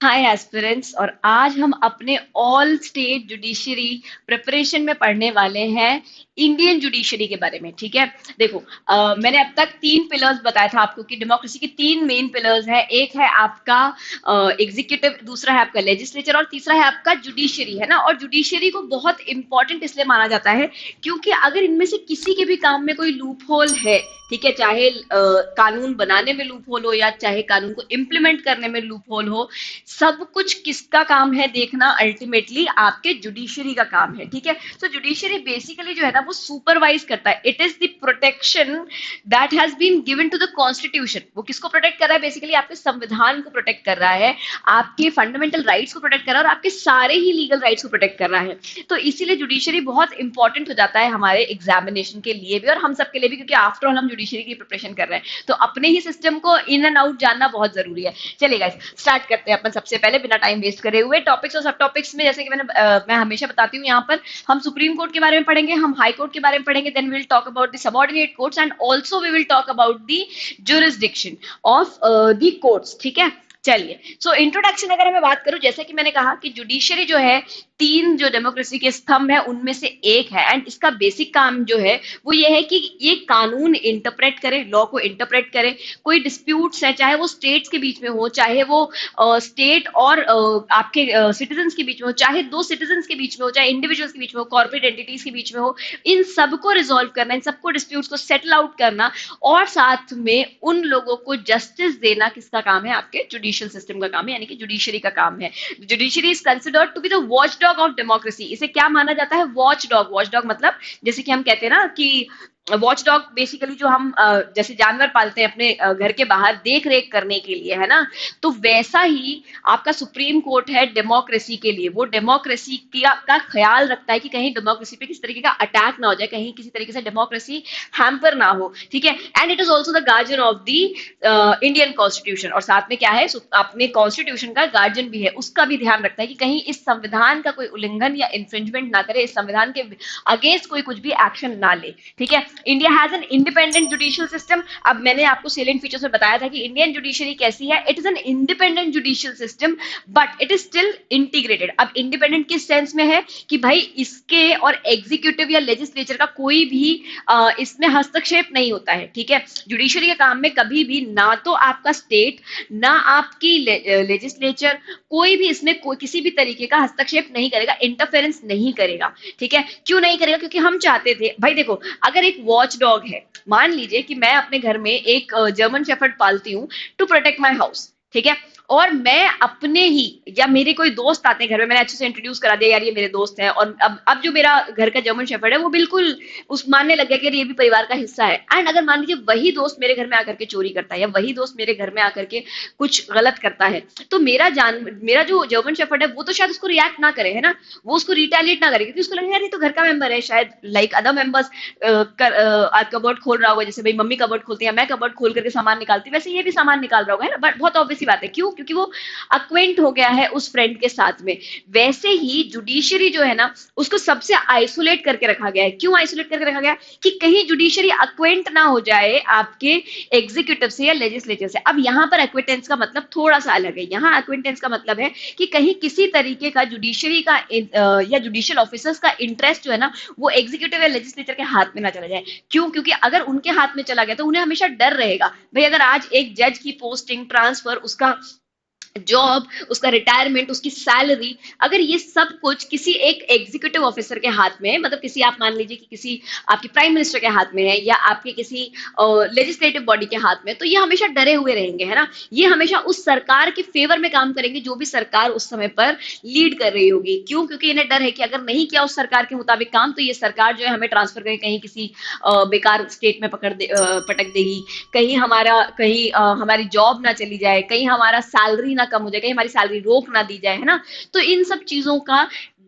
हाय aspirants. और आज हम अपने ऑल स्टेट जुडिशरी प्रिपरेशन में पढ़ने वाले हैं इंडियन जुडिशरी के बारे में। ठीक है, देखो, मैंने अब तक तीन पिलर्स बताया था आपको कि डेमोक्रेसी की तीन मेन पिलर्स है। एक है आपका एग्जीक्यूटिव, दूसरा है आपका लेजिस्लेचर और तीसरा है आपका जुडिशरी, है ना। और जुडिशरी को बहुत इंपॉर्टेंट इसलिए माना जाता है क्योंकि अगर इनमें से किसी के भी काम में कोई लूप होल है, ठीक है, चाहे कानून बनाने में लूप होल हो या चाहे कानून को इम्प्लीमेंट करने में लूप होल हो, सब कुछ किसका काम है देखना, अल्टीमेटली आपके जुडिशरी का काम है। ठीक है, तो जुडिशरी बेसिकली जो है ना वो सुपरवाइज करता है। It is the protection that has been given to the constitution. वो किसको प्रोटेक्ट कर रहा है? बेसिकली आपके संविधान को प्रोटेक्ट कर रहा है, आपके फंडामेंटल राइट्स को प्रोटेक्ट कर रहा है और आपके सारे ही लीगल राइट्स को प्रोटेक्ट कर रहा है। तो इसीलिए जुडिशरी बहुत इंपॉर्टेंट हो जाता है हमारे एग्जामिनेशन के लिए भी और हम सबके लिए भी, क्योंकि आफ्टर ऑल हम जुडिशरी की प्रिपरेशन कर रहे हैं तो अपने ही सिस्टम को इन एंड आउट जानना बहुत जरूरी है। चलिए गाइस, स्टार्ट करते हैं अपन सबसे पहले बिना टाइम वेस्ट करे हुए टॉपिक्स और सब टॉपिक्स में। जैसे कि मैं हमेशा बताती हूँ, यहाँ पर हम सुप्रीम कोर्ट के बारे में पढ़ेंगे, हम हाई कोर्ट के बारे में पढ़ेंगे, then we will talk about the subordinate courts and also we will talk about the jurisdiction of the courts. ठीक है, चलिए, सो इंट्रोडक्शन अगर मैं बात करूं, जैसे कि मैंने कहा कि जुडिशरी जो है तीन जो डेमोक्रेसी के स्तंभ है उनमें से एक है एंड इसका बेसिक काम जो है वो ये है कि ये कानून इंटरप्रेट करे, लॉ को इंटरप्रेट करे। कोई डिस्प्यूट्स है, चाहे वो स्टेट्स के बीच में हो, चाहे वो स्टेट और आपके सिटीजन्स के बीच में हो, चाहे दो सिटीजन्स के बीच में हो, चाहे इंडिविजुअल्स के बीच में हो, कॉर्पोरेट एंटिटीज के बीच में हो, इन सबको रिजोल्व करना, इन सबको डिस्प्यूट्स को सेटल आउट करना और साथ में उन लोगों को जस्टिस देना किसका काम है? आपके जुडिशियल सिस्टम का काम है, यानी कि जुडिशरी का काम है। Judiciary is considered to be the watchdog of democracy. इसे क्या माना जाता है? Watch dog. वॉच डॉग मतलब जैसे कि हम कहते हैं ना कि वॉच डॉग बेसिकली जो हम जैसे जानवर पालते हैं अपने घर के बाहर देख रेख करने के लिए, है ना, तो वैसा ही आपका सुप्रीम कोर्ट है डेमोक्रेसी के लिए। वो डेमोक्रेसी का ख्याल रखता है कि कहीं डेमोक्रेसी पे किसी तरीके का अटैक ना हो जाए, कहीं किसी तरीके से डेमोक्रेसी हैम्पर ना हो। ठीक है, and it is also the guardian of the Indian constitution. और साथ में क्या है, अपने कॉन्स्टिट्यूशन का गार्जियन भी है, उसका भी ध्यान रखता है कि कहीं इस संविधान का कोई उल्लंघन या इन्फ्रिंजमेंट ना करे, इस संविधान के अगेंस्ट कोई कुछ भी एक्शन ना ले। ठीक है, India has an independent judicial system. अब मैंने आपको सेलेंट फीचर्स में बताया था कि इंडियन जुडिशरी कैसी है। It is an independent judicial system but it is still integrated. अब इंडिपेंडेंट किस सेंस में है कि भाई इसके और एग्जीक्यूटिव या लेजिस्लेचर का कोई भी इसमें हस्तक्षेप नहीं होता है। ठीक है, जुडिशरी के काम में कभी भी ना तो आपका स्टेट ना आपकी लेजिस्लेचर कोई भी इसमें किसी भी तरीके का हस्तक्षेप नहीं करेगा, इंटरफेरेंस नहीं करेगा। ठीक है, क्यों नहीं करेगा? क्योंकि हम चाहते थे भाई, देखो, अगर एक वॉच डॉग है, मान लीजिए कि मैं अपने घर में एक जर्मन शेफर्ड पालती हूँ टू प्रोटेक्ट माई हाउस, ठीक है, और मैं अपने ही या मेरे कोई दोस्त आते हैं घर में, मैंने अच्छे से इंट्रोड्यूस करा दिया, यार ये मेरे दोस्त हैं, और अब जो मेरा घर का जर्मन शेफर्ड है वो बिल्कुल उस मानने लग गया कि ये भी परिवार का हिस्सा है। एंड अगर मान लीजिए वही दोस्त मेरे घर में आकर के चोरी करता है या वही दोस्त मेरे घर में आकर के कुछ गलत करता है, तो मेरा जो जर्मन शेफर्ड है वो तो शायद उसको रिएक्ट ना करे, है ना, वो उसको रिटेलिएट ना करे, क्योंकि उसको लगेगा यार ये तो घर का मेंबर है, शायद लाइक अदर मेंबर्स कबर्ड खोल रहा होगा, जैसे भाई मम्मी कबर्ड खोलती है, मैं कबर्ड खोल करके सामान निकालती हूँ, वैसे ये भी सामान निकाल रहा होगा, है ना। बट बहुत ऑब्वियस बात है, क्यों? क्योंकि वो अक्वेंट हो गया है उस फ्रेंड के साथ में। वैसे ही जुडिशरी जो है ना उसको सबसे आइसोलेट करके रखा गया है। क्यों आइसोलेट करके रखा गया? कि कहीं जुडिशरी अक्वेंट ना हो जाए आपके एग्जीक्यूटिव से या लेजिस्लेचर से। अब यहाँ पर एक्विटेंस का मतलब थोड़ा सा अलग है। यहाँ एक्विटेंस का मतलब है कि कहीं किसी तरीके का जुडिशरी का या जुडिशियल ऑफिसर्स का इंटरेस्ट जो है ना वो एग्जीक्यूटिव या लेजिस्लेचर के हाथ में ना चला जाए। क्यों? क्योंकि अगर उनके हाथ में चला गया तो उन्हें हमेशा डर रहेगा, भाई अगर आज एक जज की पोस्टिंग, ट्रांसफर, उसका जॉब, उसका रिटायरमेंट, उसकी सैलरी, अगर ये सब कुछ किसी एक एग्जीक्यूटिव ऑफिसर के हाथ में है, मतलब किसी, आप मान लीजिए कि किसी आपके प्राइम मिनिस्टर के हाथ में है या आपके किसी लेजिस्लेटिव बॉडी के हाथ में, तो ये हमेशा डरे हुए रहेंगे, है ना। ये हमेशा उस सरकार के फेवर में काम करेंगे जो भी सरकार उस समय पर लीड कर रही होगी। क्यों? क्योंकि इन्हें डर है कि अगर नहीं किया उस सरकार के मुताबिक काम तो ये सरकार जो है हमें ट्रांसफर करके कहीं किसी बेकार स्टेट में पटक देगी, कहीं हमारी जॉब ना चली जाए, कहीं हमारा सैलरी ना कम हो जाए, कहीं हमारी सैलरी रोक ना दी जाए, है ना। तो इन सब चीजों का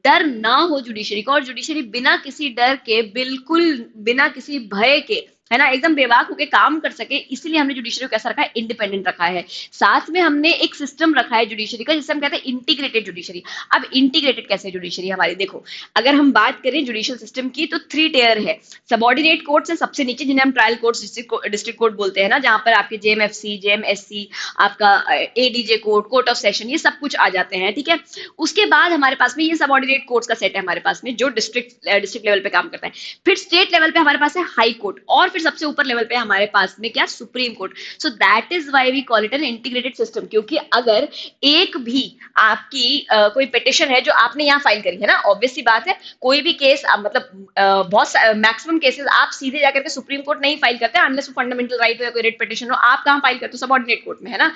डर ना हो जुडिशरी को, और जुडिशरी बिना किसी डर के, बिल्कुल बिना किसी भय के है ना, एकदम बेबाक होके काम कर सके, इसलिए हमने जुडिशरी को कैसा रखा है, इंडिपेंडेंट रखा है। साथ में हमने एक सिस्टम रखा है जुडिशरी का जिसे हम कहते हैं इंटीग्रेटेड जुडिशरी। अब इंटीग्रेटेड कैसे जुडिशरी हमारी, देखो अगर हम बात करें जुडिशियल सिस्टम की तो 3 टेयर है। सबॉर्डिनेट कोर्ट्स है सबसे नीचे, जिन्हें हम ट्रायल कोर्ट्स, डिस्ट्रिक्ट कोर्ट बोलते हैं ना, जहां पर आपके जेएमएफसी, जेएमएससी, आपका ADJ court, court of session, ये सब कुछ आ जाते हैं, ठीक है। उसके बाद हमारे पास में ये सबॉर्डिनेट कोर्ट्स का सेट है हमारे पास में, जो डिस्ट्रिक्ट लेवल पे काम करता है। फिर स्टेट लेवल पे हमारे पास है हाई कोर्ट, और फिर सबसे ऊपर लेवल पे हमारे पास में क्या, supreme court. So that is why we call it an integrated system, क्योंकि अगर एक भी आपकी कोई पिटिशन है जो आपने यहाँ फाइल करी है ना, ऑब्वियस सी बात है, कोई भी केस मतलब बहुत मैक्सिमम केसेस आप सीधे जाकर के सुप्रीम कोर्ट नहीं फाइल करते अनलेस वो फंडामेंटल राइट हो या कोई रेट पिटिशन हो। आप कहाँ फाइल करते हो, सबऑर्डिनेट कोर्ट में, है ना।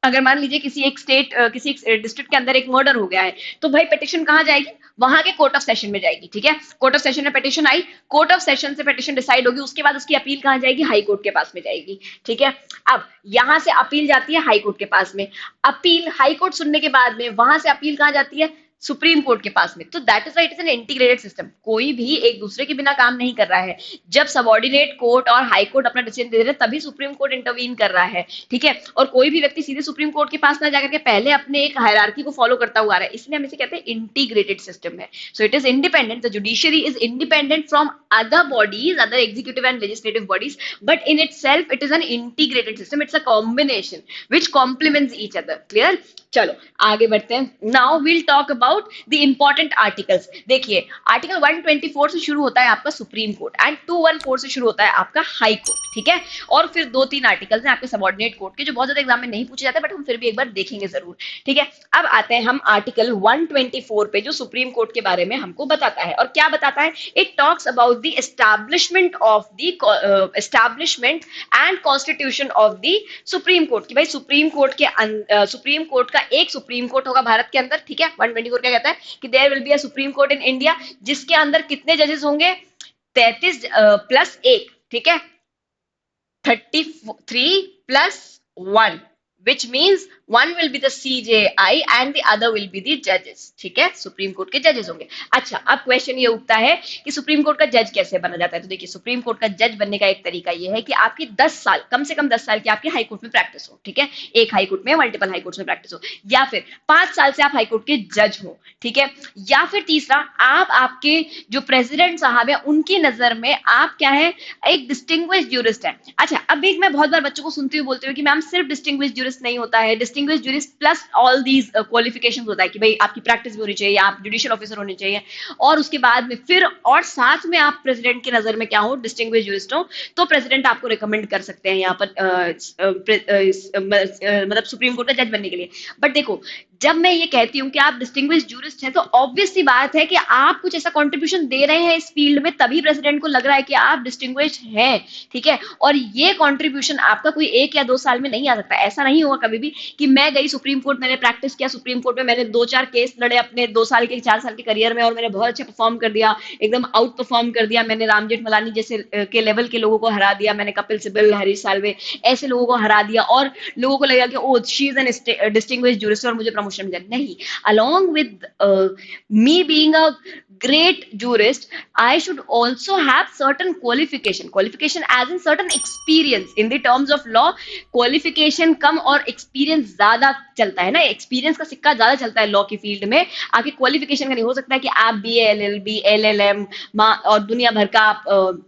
अगर मान लीजिए किसी एक स्टेट, किसी एक डिस्ट्रिक्ट के अंदर एक मर्डर हो गया है, तो भाई पिटिशन कहाँ जाएगी, वहां के कोर्ट ऑफ सेशन में जाएगी, ठीक है। कोर्ट ऑफ सेशन में petition I, court of session से पिटिशन डिसाइड होगी, उसके बाद उसकी अपील कहाँ जाएगी, हाई कोर्ट के पास में जाएगी, ठीक है। अब यहां से अपील जाती है हाई कोर्ट के पास में, अपील हाई कोर्ट सुनने के बाद में वहां से अपील कहाँ जाती है, सुप्रीम कोर्ट के पास में। तो that is it is N integrated system, कोई भी एक दूसरे के बिना काम नहीं कर रहा है। जब सबॉर्डिनेट कोर्ट और हाई कोर्ट अपना डिसीजन दे रहे हैं तभी सुप्रीम कोर्ट इंटरवीन कर रहा है, ठीक है। और कोई भी व्यक्ति सीधे सुप्रीम कोर्ट के पास ना जाकर के पहले अपने एक हायरार्की को फॉलो करता हुआ आ रहा है, इसलिए हम इसे कहते हैं इंटीग्रेटेड सिस्टम है। So it is independent, the judiciary is independent from other bodies, other executive and legislative bodies, but in itself it is an integrated system, it's a combination which complements each other, clear। चलो आगे बढ़ते हैं। Now will talk about the important articles. देखिए article 124 से शुरू होता है आपका सुप्रीम कोर्ट, एंड 214 से शुरू होता है आपका हाई कोर्ट, ठीक है। और फिर 2-3 आर्टिकल्स हैं आपके सबॉर्डिनेट कोर्ट के, जो बहुत ज्यादा एग्जाम में नहीं पूछे जाते, बट हम फिर भी एक बार देखेंगे जरूर, ठीक है। अब आते हैं हम आर्टिकल 124 पे, जो सुप्रीम कोर्ट के बारे में हमको बताता है। और क्या बताता है, it talks about the establishment of the establishment and constitution of the supreme court, कि भाई सुप्रीम कोर्ट के सुप्रीम कोर्ट का एक सुप्रीम कोर्ट होगा भारत के अंदर, ठीक है। 124 क्या कहता है कि there will be a supreme court in India, जिसके अंदर कितने जजेस होंगे, 33 प्लस 1, ठीक है, 33 plus 1, which means one will be the CJI and the other will be the judges, ठीक है, सुप्रीम कोर्ट के जजेस होंगे। अच्छा, अब क्वेश्चन ये उठता है कि सुप्रीम कोर्ट का जज कैसे बना जाता है। तो देखिए सुप्रीम कोर्ट का जज बनने का एक तरीका ये है कि आपकी 10 साल, कम से कम 10 साल की आपकी हाई कोर्ट में प्रैक्टिस हो, ठीक है, एक हाई कोर्ट में, मल्टीपल हाई कोर्ट में प्रैक्टिस हो, या फिर 5 साल से आप हाई कोर्ट के जज हो, ठीक है, या फिर तीसरा आप आपके जो प्रेसिडेंट साहब है उनकी नजर में आप क्या है, एक डिस्टिंग्विश्ड ज्यूरिस्ट है। अच्छा, अब एक मैं बहुत बार बच्चों को सुनती हुई बोलती हूँ कि मैम सिर्फ डिस्टिंग्विश्ड ज्यूरिस्ट नहीं होता है, distinguished jurist plus all these qualifications होता है कि भाई आपकी प्रैक्टिस भी होनी चाहिए, आप जुडिशियल ऑफिसर होने चाहिए, और उसके बाद में फिर और साथ में आप प्रेसिडेंट की नजर में क्या हो, डिस्टिंग्विश्ड ज्यूरिस्ट हो, तो प्रेसिडेंट आपको रिकमेंड कर सकते हैं यहाँ पर मतलब सुप्रीम कोर्ट का जज बनने के लिए। बट देखो, जब मैं ये कहती हूँ कि आप डिस्टिंग्विश्ड ज्यूरिस्ट हैं, तो ऑब्वियस सी बात है कि आप कुछ ऐसा कंट्रीब्यूशन दे रहे हैं इस फील्ड में, तभी प्रेसिडेंट को लग रहा है कि आप डिस्टिंग्विश्ड हैं, ठीक है। और ये कंट्रीब्यूशन आपका कोई 1 या 2 साल में नहीं आ सकता। ऐसा नहीं होगा कभी भी कि मैं गई सुप्रीम कोर्ट, मैंने प्रैक्टिस किया सुप्रीम कोर्ट में, मैंने 2-4 केस लड़े अपने 2 साल के 4 साल के करियर में, और मैंने बहुत अच्छा परफॉर्म कर दिया, एकदम आउट परफॉर्म कर दिया, मैंने राम जेठमलानी जैसे के लेवल के लोगों को हरा दिया, मैंने कपिल सिब्बल, हरीश साल्वे, ऐसे लोगों को हरा दिया, और लोगों को लगा कि oh she is an distinguished jurist और मुझे प्रमोशन मिल जाए। नहीं, along with me being a great jurist, I should also have certain qualification as in certain experience in the terms of law। qualification कम और experience ज्यादा चलता है ना, experience का सिक्का ज्यादा चलता है लॉ की फील्ड में, आपकी क्वालिफिकेशन का नहीं। हो सकता है कि आप BA LLB LLM और दुनिया भर का आप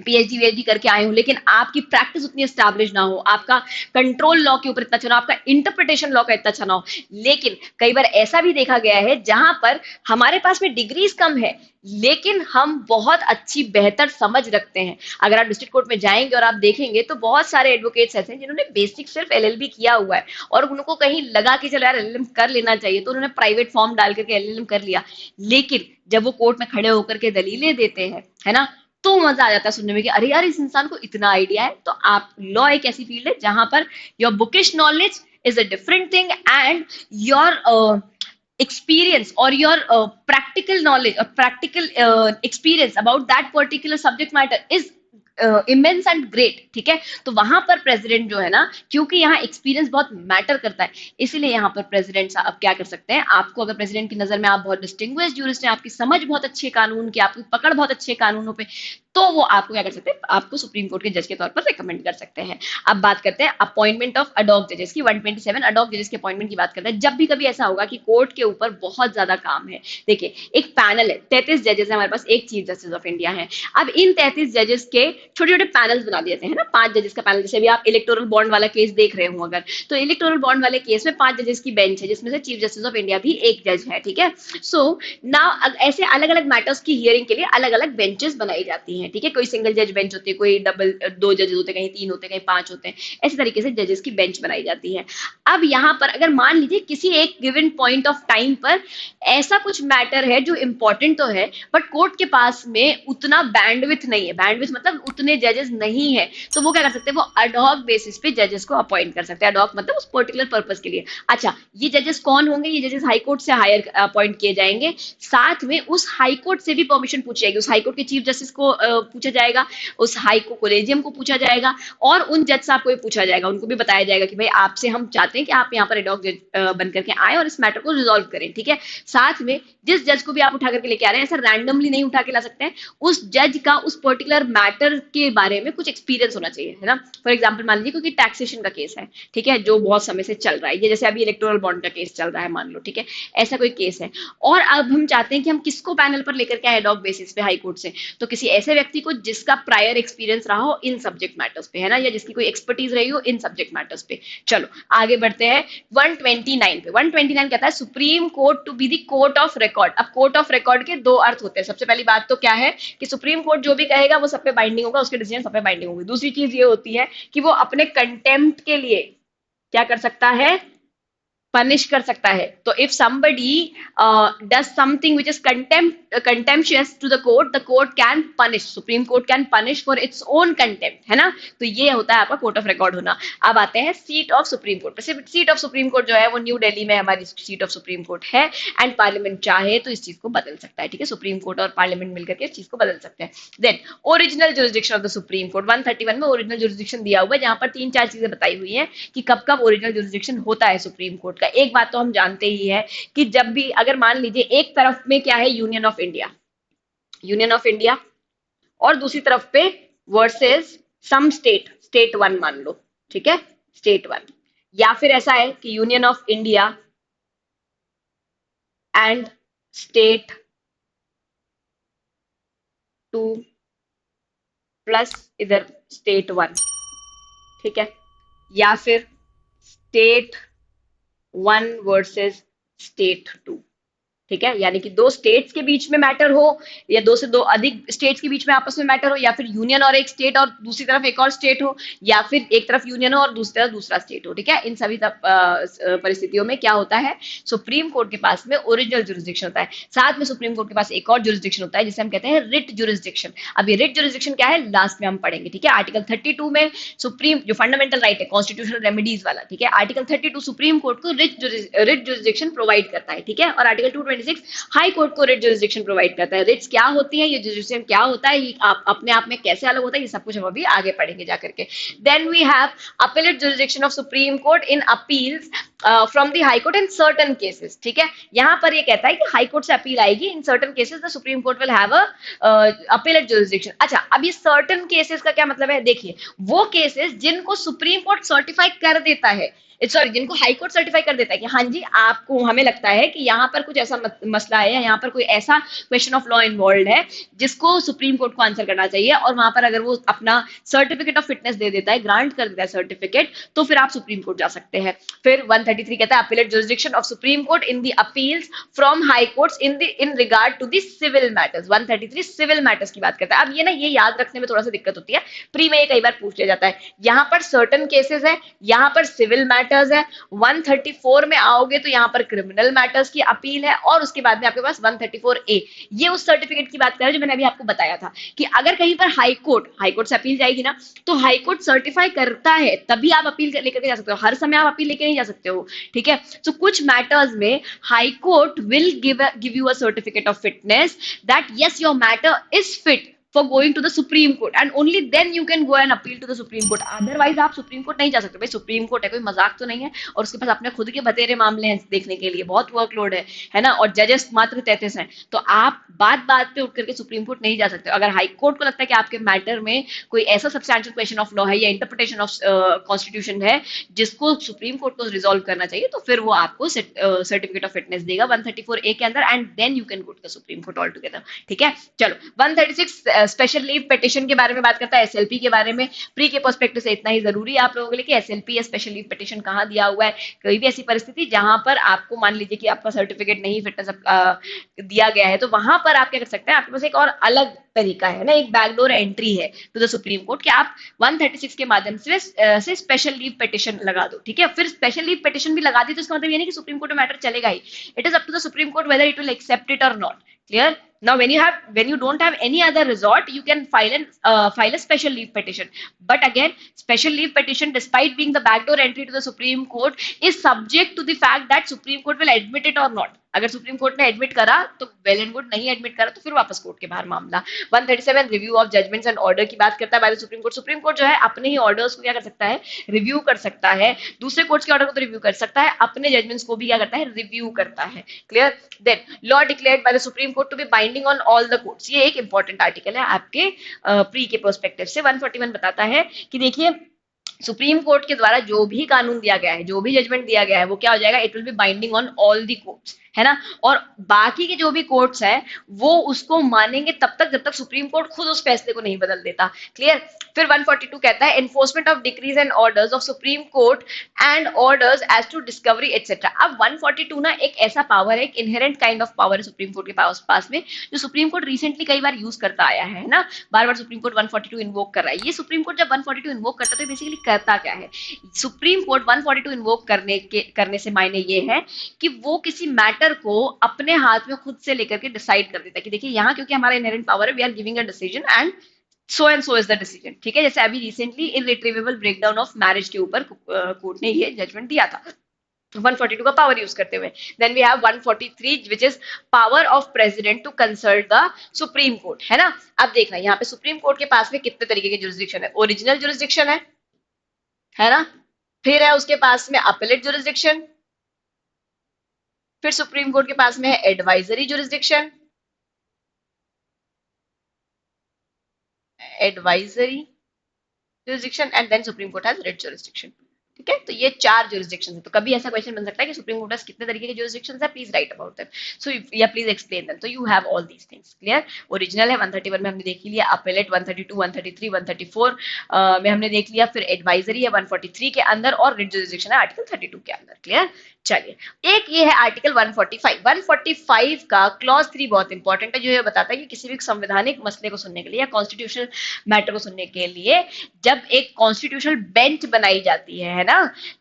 पीएचडी वीएचडी करके आए हो, लेकिन आपकी प्रैक्टिस उतनी एस्टैब्लिश ना हो, आपका कंट्रोल लॉ के ऊपर इतना अच्छा ना हो, आपका इंटरप्रिटेशन लॉ का इतना अच्छा ना हो। लेकिन कई बार ऐसा भी देखा गया है जहां पर हमारे पास में डिग्रीज कम है, लेकिन हम बहुत अच्छी बेहतर समझ रखते हैं। अगर आप डिस्ट्रिक्ट कोर्ट में जाएंगे और आप देखेंगे तो बहुत सारे एडवोकेट्स ऐसे हैं जिन्होंने बेसिक सिर्फ एलएलबी किया हुआ है, और उनको कहीं लगा कि चलो यार एलएलएम कर लेना चाहिए, तो उन्होंने प्राइवेट फॉर्म डाल करके एलएलएम कर लिया। लेकिन जब वो कोर्ट में खड़े होकर के दलीलें देते हैं, है ना, तो मजा आ जाता है सुनने में कि अरे यार इस इंसान को इतना आइडिया है। तो आप लॉ एक ऐसी फील्ड है जहां per your bookish knowledge is a different thing, and your experience or your practical knowledge or practical experience about that particular subject matter is immense and great, ठीक है। तो वहां पर प्रेसिडेंट जो है ना, क्योंकि यहाँ एक्सपीरियंस बहुत मैटर करता है, इसीलिए यहाँ पर प्रेसिडेंट साहब क्या कर सकते हैं, आपको अगर प्रेसिडेंट की नजर में आप बहुत डिस्टिंग्विश जूरिस्ट हैं, आपकी समझ बहुत अच्छी है कानून की, आपकी पकड़ बहुत अच्छी है कानूनों पे, तो वो आपको क्या कर सकते हैं, आपको सुप्रीम कोर्ट के जज के तौर पर रिकमेंड कर सकते हैं। अब बात करते हैं अपॉइंटमेंट ऑफ अडॉक जजेस की। 127 अडॉक जजेस के अपॉइंटमेंट की बात करते हैं। जब भी कभी ऐसा होगा कि कोर्ट के ऊपर बहुत ज्यादा काम है, देखिए एक पैनल है, 33 जजेस है हमारे पास, एक चीफ जस्टिस ऑफ इंडिया है। अब इन 33 जजेस के छोटे छोटे पैनल्स बना दिए जाते हैं ना, 5 जजेस का पैनल। जैसे अभी आप इलेक्टोरल बॉन्ड वाला केस देख रहे हो अगर, तो इलेक्टोरल बॉन्ड वाले केस में 5 जजेस की बेंच है, जिसमें से चीफ जस्टिस ऑफ इंडिया भी एक जज है, ठीक है। सो नाउ ऐसे अलग अलग मैटर्स की हियरिंग के लिए अलग अलग बेंचेस बनाई जाती हैं, ठीक है। कोई सिंगल जज बेंच होती है, कोई डबल 2 जजेस होते हैं, कहीं 3 होते हैं, कहीं 5 होते हैं, ऐसे तरीके से जजेस की बेंच बनाई जाती है। अब यहाँ पर अगर मान लीजिए किसी एक गिवन पॉइंट ऑफ टाइम पर ऐसा कुछ मैटर है जो इंपॉर्टेंट तो है, बट कोर्ट के पास में उतना बैंडविथ नहीं है, बैंडविथ मतलब उतने जजेस नहीं है, तो वो क्या कर सकते हैं, वो अडॉक बेसिस पे जजेस को अपॉइंट कर सकते हैं। अडॉक मतलब उस पर्टिकुलर पर्पस के लिए। अच्छा, ये जजेस कौन होंगे, ये जजेस हाई कोर्ट से हायर अपॉइंट किए जाएंगे, साथ में उस हाई कोर्ट से भी परमिशन पूछी जाएगी, उस हाई कोर्ट के चीफ जस्टिस को पूछा जाएगा, उस हाई को कोलेजियम को पूछा जाएगा, और उन जज साहब को भी पूछा जाएगा, उनको भी बताया जाएगा कि भाई आपसे हम चाहते हैं कि आप यहाँ पर एडॉक जज बन करके आए और इस मैटर को रिजॉल्व करें, ठीक है। साथ में जिस जज को भी आप उठा करके लेके आ रहे हैं, ऐसा रैंडमली नहीं उठा के ला सकते हैं, उस जज का उस पर्टिकुलर मैटर के बारे में कुछ एक्सपीरियंस होना चाहिए, है ना। फॉर एग्जाम्पल मान लीजिए क्योंकि टैक्सेशन का केस है, ठीक है, जो बहुत समय से चल रहा है, ये जैसे अभी इलेक्टोरल बॉन्ड का केस चल रहा है मान लो, ठीक है, ऐसा कोई केस है, और अब हम चाहते हैं कि हम किसको पैनल पर लेकर के आए एडॉक बेसिस पे हाई कोर्ट से, तो किसी ऐसे व्यक्ति को जिसका प्रायर एक्सपीरियंस रहा हो इन सब्जेक्ट मैटर्स पे, है ना, या जिसकी कोई एक्सपर्टीज रही हो इन सब्जेक्ट मैटर्स पे। चलो आगे बढ़ते हैं 129 पे। 129 कहता है supreme court to be the court of record. अब कोर्ट ऑफ रिकॉर्ड के दो अर्थ होते हैं। सबसे पहली बात तो क्या है कि सुप्रीम कोर्ट जो भी कहेगा वो सब पे बाइंडिंग होगा, उसके डिसीजन सब पे बाइंडिंग होगी। दूसरी चीज ये होती है कि वो अपने कंटेम्प्ट के लिए क्या कर सकता है, पनिश कर सकता है। तो if somebody does something which is contemptuous to the court can punish, supreme court can punish for its own contempt, है ना। तो ये होता है आपका कोर्ट ऑफ रिकॉर्ड होना। अब आते हैं seat of supreme court. Seat of supreme court जो है वो न्यू दिल्ली में हमारी सीट ऑफ सुप्रीम कोर्ट है, एंड पार्लियामेंट चाहे तो इस चीज को बदल सकता है, ठीक है, सुप्रीम कोर्ट और पार्लियामेंट मिलकर के इस चीज को बदल सकते हैं। Then original jurisdiction of the supreme court 131 में ओरिजिनल जुरिस्डिक्शन दिया हुआ है, जहां पर 3-4 चीजें बताई हुई है कि कब कब ओरिजिनल जुरिस्डिक्शन होता है सुप्रीम कोर्ट का। एक बात तो हम जानते ही है कि जब भी अगर मान लीजिए एक तरफ में क्या है, union of India, union of India, और दूसरी तरफ पे versus some state, state one मान लो, ठीक है, स्टेट वन, या फिर ऐसा है कि union of India and state two plus इधर स्टेट वन, ठीक है, या फिर state one versus state two, ठीक है, यानी कि दो स्टेट्स के बीच में मैटर हो, या दो से दो अधिक स्टेट्स के बीच में आपस में मैटर हो, या फिर यूनियन और एक स्टेट और दूसरी तरफ एक और स्टेट हो, या फिर एक तरफ यूनियन हो और दूसरी तरफ दूसरा स्टेट हो, ठीक है। इन सभी परिस्थितियों में क्या होता है, सुप्रीम कोर्ट के पास में ओरिजिनल जुरिस्डिक्शन होता है। साथ में सुप्रीम कोर्ट के पास एक और जुरिस्डिक्शन होता है जिसे हम कहते हैं रिट जुरिस्डिक्शन। अब ये रिट जुरिस्डिक्शन क्या है, लास्ट में हम पढ़ेंगे, ठीक है। आर्टिकल 32 में सुप्रीम जो फंडामेंटल राइट है, कॉन्स्टिट्यूशनल रेमेडीज वाला, ठीक है, आर्टिकल 32 सुप्रीम कोर्ट को रिट जुरिस्डिक्शन प्रोवाइड करता है, ठीक है। और आर्टिकल 226 हाई कोर्ट को रिट जुरिस्डिक्शन प्रोवाइड करता है। रिट्स क्या होती है, ये जुरिस्डिक्शन क्या होता है, ये आप अपने आप में कैसे अलग होता है, ये सब कुछ हम अभी आगे पढ़ेंगे जाकर के। Then we have appellate jurisdiction of supreme court in appeals from the high court in certain cases, ठीक है। यहाँ पर ये कहता है कि हाई कोर्ट से अपील आएगी, इन certain cases the supreme court will have a appellate jurisdiction. अच्छा, अब ये सर्टेन केसेस का क्या मतलब है, देखिए वो केसेस जिनको सुप्रीम कोर्ट सर्टिफाई कर देता है, सॉरी जिनको हाई कोर्ट सर्टिफाई कर देता है कि हाँ जी आपको, हमें लगता है कि यहाँ पर कुछ ऐसा मसला है, यहाँ पर कोई ऐसा क्वेश्चन ऑफ लॉ इन्वॉल्व है जिसको सुप्रीम कोर्ट को आंसर करना चाहिए, और वहां पर अगर वो अपना सर्टिफिकेट ऑफ फिटनेस दे देता है, ग्रांट कर देता है सर्टिफिकेट, तो फिर आप सुप्रीम कोर्ट जा सकते हैं। फिर 133 कहता है appellate jurisdiction of supreme court in the appeals from high courts in regard to the civil matters. 133 civil matters की बात करता है। अब ये ना, ये याद रखने में थोड़ा सा दिक्कत होती है, प्री में ये कई बार पूछ लिया जाता है। यहाँ पर सर्टन केसेस है, यहाँ पर सिविल मैटर्स है। 134 में आओगे तो यहाँ पर क्रिमिनल मैटर्स की अपील है, और उसके बाद में आपके पास 134A, ये उस सर्टिफिकेट की बात कर रहे हैं जो मैंने अभी आपको बताया था कि अगर कहीं पर हाई कोर्ट से अपील जाएगी ना, तो हाई कोर्ट सर्टिफाई करता है तभी आप अपील लेकर के जा सकते हो, हर समय आप अपील लेकर नहीं जा सकते हो, ठीक है। तो कुछ मैटर्स में high court will give you a certificate of fitness that yes your matter is fit for going to the Supreme Court and only then you can go and appeal to the Supreme Court. Otherwise आप Supreme Court नहीं जा सकते भाई. Supreme Court है, कोई मजाक तो नहीं है, और उसके पास अपने खुद के बतेरे मामले हैं देखने के लिए, बहुत वर्कलोड है ना, और जजेस मात्र 33 हैं. तो आप बात बात पे उठ करके सुप्रीम कोर्ट नहीं जा सकते. अगर हाई कोर्ट को लगता है कि आपके मैटर में कोई ऐसा सब्सटैंशियल क्वेश्चन ऑफ लॉ है या इंटरप्रिटेशन ऑफ कॉन्स्टिट्यूशन है जिसको सुप्रीम कोर्ट को रिजॉल्व करना चाहिए, तो फिर वो आपको सर्टिफिकेट ऑफ फिटनेस देगा 134A के अंदर, and then you can go to the supreme court all together. ठीक है, चलो 136 स्पेशल लीव पिटिशन के बारे में बात करता है, एसएलपी के बारे में. प्री के पर्सपेक्टिव से इतना ही जरूरी है आप लोगों के लिए कि एसएलपी या स्पेशल लीव पिटिशन कहाँ दिया हुआ है. कोई भी ऐसी परिस्थिति जहां पर आपको मान लीजिए कि आपका सर्टिफिकेट नहीं फिटनेस दिया गया है, तो वहां पर आप क्या कर सकते हैं, आपके पास एक और अलग तरीका है ना, एक बैकडोर एंट्री है टू द सुप्रीम कोर्ट कि आप 136 के माध्यम से स्पेशल लीव पिटिशन लगा दो. ठीक है, फिर स्पेशल लीव पिटिशन भी लगा दी तो इसका मतलब ये नहीं कि सुप्रीम कोर्ट में मैटर चलेगा ही. It is up to the supreme court whether it will accept it or not. Clear? Now, when you don't have any other resort, you can file a special leave petition. But again, special leave petition, despite being the backdoor entry to the Supreme Court, is subject to the fact that Supreme Court will admit it or not. अगर supreme court ने admit करा तो well and good, नहीं admit करा तो फिर वापस court के बाहर मामला. 137 review of judgments and order की बात करता है by the supreme court. Supreme court जो है अपने ही ऑर्डर्स को क्या कर सकता है, रिव्यू कर सकता है. दूसरे कोर्ट्स के ऑर्डर को तो रिव्यू कर सकता है, अपने जजमेंट्स को भी क्या करता है, रिव्यू करता है. Clear? Then law declared by the supreme court to be binding on all the courts. ये एक इंपॉर्टेंट आर्टिकल है आपके प्री के पर्सपेक्टिव से. 141 बताता है कि देखिए सुप्रीम कोर्ट के द्वारा जो भी कानून दिया गया है, जो भी जजमेंट दिया गया है, वो क्या हो जाएगा, it will be binding on all the courts, है ना. और बाकी के जो भी कोर्ट्स हैं वो उसको मानेंगे तब तक जब तक सुप्रीम कोर्ट खुद उस फैसले को नहीं बदल देता. क्लियर? फिर 142 कहता है enforcement of decrees and orders of supreme court and orders as to discovery etcetera. अब 142 ना एक ऐसा पावर है, एक इनहेरेंट काइंड ऑफ पावर है सुप्रीम कोर्ट के पास में, जो सुप्रीम कोर्ट रिसेंटली कई बार यूज करता आया है ना. बार बार सुप्रीम कोर्ट 142 इन्वोक कर रहा है. ये सुप्रीम कोर्ट जब 142 इन्वोक करता है तो बेसिकली करता क्या है, सुप्रीम कोर्ट 142 इन्वोक करने से मायने ये है कि वो किसी मैटर को अपने हाथ में खुद से लेकर के डिसाइड कर देता है कि देखिए यहाँ क्योंकि हमारा इनहेरेंट पावर है, we are giving a decision and so is the decision. ठीक है, जैसे अभी recently irretrievable breakdown of marriage के ऊपर कोर्ट ने ये जजमेंट दिया था 142 का पावर यूज करते हुए. Then we have 143 which is power of president to consult the supreme court, है ना. अब देखना यहाँ पे सुप्रीम कोर्ट के पास में कितने तरीके के जुरिस्डिक्शन है. ओरिजिनल जुरिस्डिक्शन है ना, फिर है उसके पास में अपीलेट जुरिस्डिक्शन, फिर सुप्रीम कोर्ट के पास में है advisory jurisdiction, and then supreme court has writ jurisdiction. ठीक है, तो ये 4 जुरिस्डिक्शन है. तो कभी ऐसा क्वेश्चन बन सकता है कि सुप्रीम कोर्ट कितने तरीके के जुरिस्डिक्शन है, प्लीज राइट अबाउट दैट. सो या प्लीज एक्सप्लेन देम. तो you have all these things. Clear? Original है 131 में हमने देख लिया, अपीलेट 132, 133, 134 में हमने देख लिया, फिर एडवाइजरी है 143 के अंदर, और रिट जुरिस्डिक्शन है आर्टिकल 32 के अंदर. क्लियर? चलिए, एक ये है आर्टिकल 145. 145 का क्लॉज 3 बहुत इंपॉर्टेंट है, जो ये बताता है कि किसी भी संवैधानिक मसले को सुनने के लिए या कॉन्स्टिट्यूशनल मैटर को सुनने के लिए जब एक कॉन्स्टिट्यूशनल बेंच बनाई जाती है ना,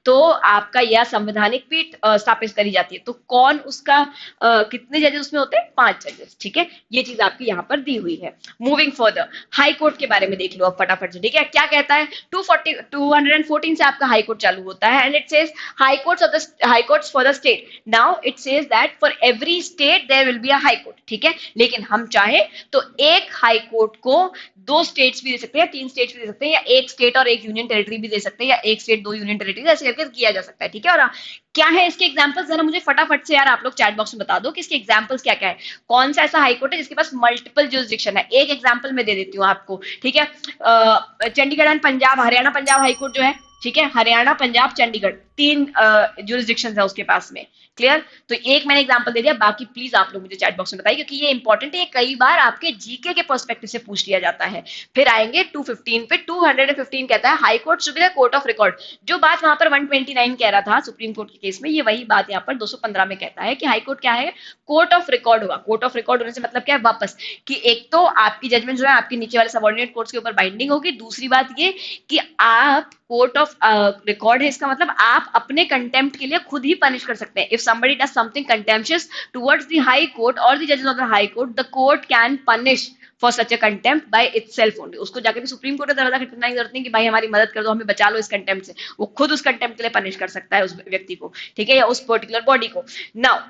तो आपका यह संवैधानिक पीठ स्थापित करी जाती है. तो कौन उसका कितने जजेस उसमें होते हैं, 5 जजेस. ठीक है, ये चीज आपकी यहाँ पर दी हुई है. मूविंग फर्दर, हाई कोर्ट के बारे में देख लो अब फटाफट से. ठीक है, क्या कहता है, 214 से आपका हाई कोर्ट चालू होता है, and it says high courts for the state. Now it says that for every state there will be a high court. ठीक है, लेकिन हम चाहे तो एक हाई कोर्ट को 2 स्टेट्स भी दे सकते हैं, 3 स्टेट्स भी दे सकते हैं, या एक स्टेट और एक यूनियन टेरिटरी भी दे सकते हैं, या एक स्टेट 2 यूनियन टेरिटरी, ऐसे करके किया जा सकता है. ठीक है, और क्या है इसके एग्जांपल्स, जरा मुझे फटाफट से यार आप लोग चैट बॉक्स में बता दो कि इसके एग्जांपल्स क्या क्या है. कौन सा ऐसा हाई कोर्ट है जिसके पास मल्टीपल जुरिस्डिक्शन है. एक एग्जांपल मैं दे देती हूँ आपको. ठीक है, Chandigarh and Punjab, Haryana Punjab high court जो है, ठीक है, हरियाणा पंजाब चंडीगढ़ 3 जुरिस्डिक्शन है उसके पास में. क्लियर? तो एक मैंने एग्जांपल दे दिया, बाकी प्लीज आप लोग मुझे चैट बॉक्स में बताइए, क्योंकि ये इंपॉर्टेंट है, ये कई बार आपके जीके के पर्सपेक्टिव से पूछ लिया जाता है. फिर आएंगे 215 पे. 215 कहता है high court should be the court of record. जो बात वहां पर 129 कह रहा था सुप्रीम कोर्ट के केस में, ये वही बात यहाँ पर 215 में कहता है कि हाई कोर्ट क्या है, कोर्ट ऑफ रिकॉर्ड होगा. कोर्ट ऑफ रिकॉर्ड होने से मतलब क्या है, वापस कि एक तो आपकी जजमेंट जो है आपके नीचे वाले सबऑर्डिनेट कोर्ट्स के ऊपर बाइंडिंग होगी. दूसरी बात ये कि आप कोर्ट ऑफ रिकॉर्ड है, इसका मतलब आप अपने कंटेम्प्ट के लिए खुद ही पनिश कर सकते हैं. If somebody does something contemptuous towards the high court और द जजेस of the high court, the court can punish for such a contempt by itself only. उसको जाकर भी सुप्रीम कोर्ट का दरवाजा खटखटाने की जरूरत नहीं कि भाई हमारी मदद कर दो, हमें बचा लो इस कंटेम्प्ट से. वो खुद उस कंटेम्प्ट के लिए पनिश कर सकता है उस व्यक्ति को. ठीक है, या उस पर्टिकुलर बॉडी को. Now